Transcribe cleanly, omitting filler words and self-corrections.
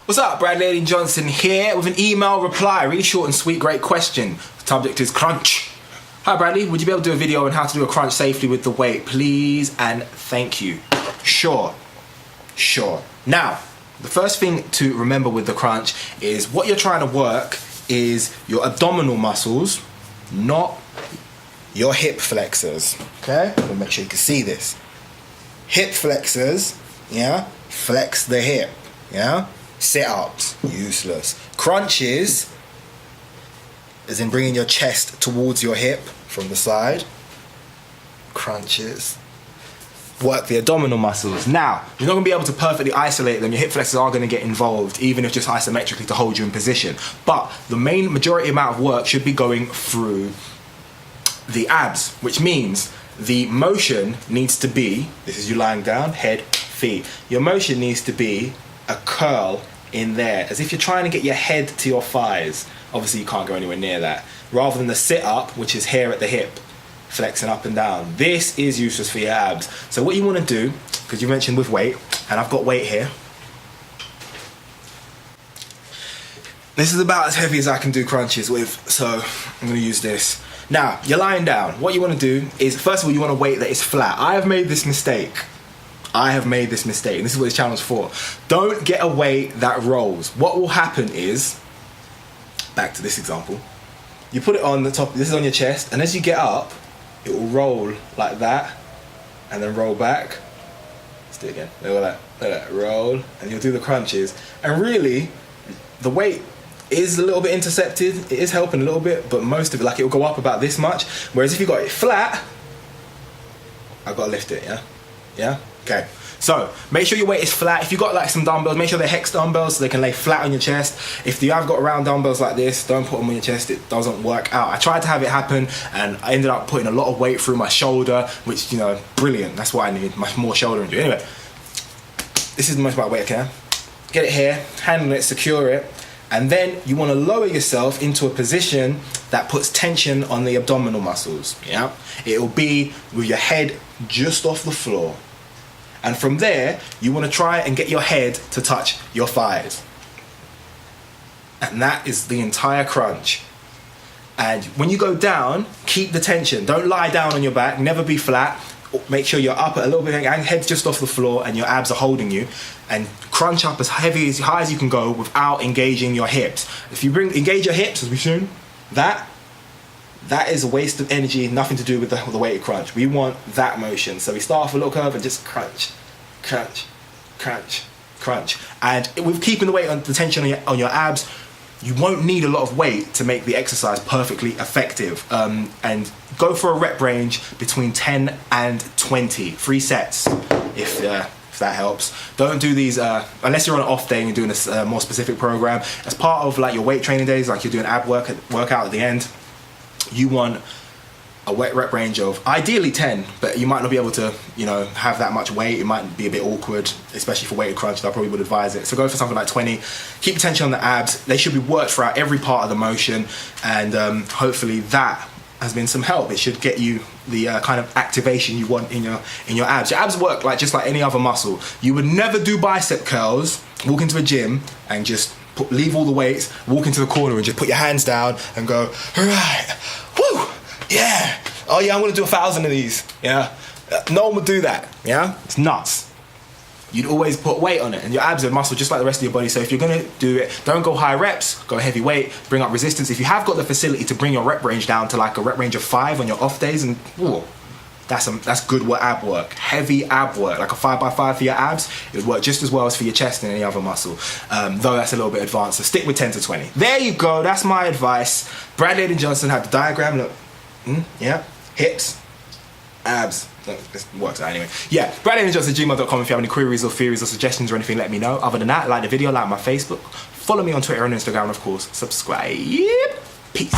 What's up, Bradley Johnson here with an email reply. Really short and sweet, great question. The subject is crunch. Hi Bradley, would you be able to do a video on how to do a crunch safely with the weight, please? And thank you. Sure. Now, the first thing to remember with the crunch is what you're trying to work is your abdominal muscles, not your hip flexors. Okay? Let me make sure you can see this. Hip flexors, yeah? Flex the hip, yeah? Sit-ups, useless. Crunches, as in bringing your chest towards your hip from the side. Crunches. Work the abdominal muscles. Now, you're not going to be able to perfectly isolate them. Your hip flexors are going to get involved, even if just isometrically to hold you in position. But the main majority amount of work should be going through the abs, which means the motion needs to be, this is you lying down, head, feet. Your motion needs to be a curl in there, as if you're trying to get your head to your thighs. Obviously you can't go anywhere near that. Rather than the sit-up, which is here at the hip, flexing up and down. This is useless for your abs. So what you want to do, because you mentioned with weight, and I've got weight here. This is about as heavy as I can do crunches with, so I'm going to use this. Now, you're lying down. What you want to do is, first of all, you want a weight that is flat. I have made this mistake. And this is what this channel is for. Don't get a weight that rolls. What will happen is, back to this example, you put it on the top, this is on your chest, and as you get up, it will roll like that, and then roll back. Let's do it again. Look at that, roll, and you'll do the crunches. And really, the weight is a little bit intercepted, it is helping a little bit, but most of it, like, it will go up about this much, whereas if you got it flat, I've got to lift it, yeah? Okay, so make sure your weight is flat. If you've got like some dumbbells, make sure they're hex dumbbells so they can lay flat on your chest. If you have got round dumbbells like this, don't put them on your chest, it doesn't work out. I tried to have it happen and I ended up putting a lot of weight through my shoulder, which, you know, brilliant. That's what I need, much more shoulder injury. Anyway, this is the most about weight, okay? Get it here, handle it, secure it, and then you want to lower yourself into a position that puts tension on the abdominal muscles, yeah? It'll be with your head just off the floor. And from there, you want to try and get your head to touch your thighs. And that is the entire crunch. And when you go down, keep the tension. Don't lie down on your back, never be flat. Make sure you're up a little bit, and head's just off the floor and your abs are holding you. And crunch up as heavy, as high as you can go without engaging your hips. If you engage your hips, as we've shown, that is a waste of energy, nothing to do with the weighted crunch. We want that motion. So we start off a little curve and just crunch, crunch, crunch, crunch. And with keeping the weight on the tension on your abs, you won't need a lot of weight to make the exercise perfectly effective. And go for a rep range between 10 and 20, 3 sets, if that helps. Don't do these unless you're on an off day and you're doing a more specific program. As part of like your weight training days, like you're doing ab workout at the end, you want a rep range of ideally 10, but you might not be able to, you know, have that much weight. It might be a bit awkward, especially for weighted crunch. I probably would advise it. So go for something like 20. Keep the tension on the abs. They should be worked throughout every part of the motion, and hopefully that has been some help. It should get you the kind of activation you want in your abs. Your abs work like just like any other muscle. You would never do bicep curls, walk into a gym and just leave all the weights, walk into the corner and just put your hands down and go, all right, woo, yeah, oh yeah, I'm gonna do 1,000 of these, yeah. No one would do that, yeah. It's nuts. You'd always put weight on it, and your abs are muscle just like the rest of your body. So if you're gonna do it, don't go high reps, go heavy weight, bring up resistance. If you have got the facility to bring your rep range down to like a rep range of 5 on your off days, and ooh, that's good ab work, heavy ab work, like a 5x5 for your abs. It would work just as well as for your chest and any other muscle, though that's a little bit advanced. So stick with 10 to 20. There you go, that's my advice. Bradley Johnson had the diagram, look, yeah, hips, abs. This works out anyway. Yeah, bradleyaidanjohnson@gmail.com if you have any queries or theories or suggestions or anything, let me know. Other than that, like the video, like my Facebook, follow me on Twitter and Instagram, and of course, subscribe. Peace.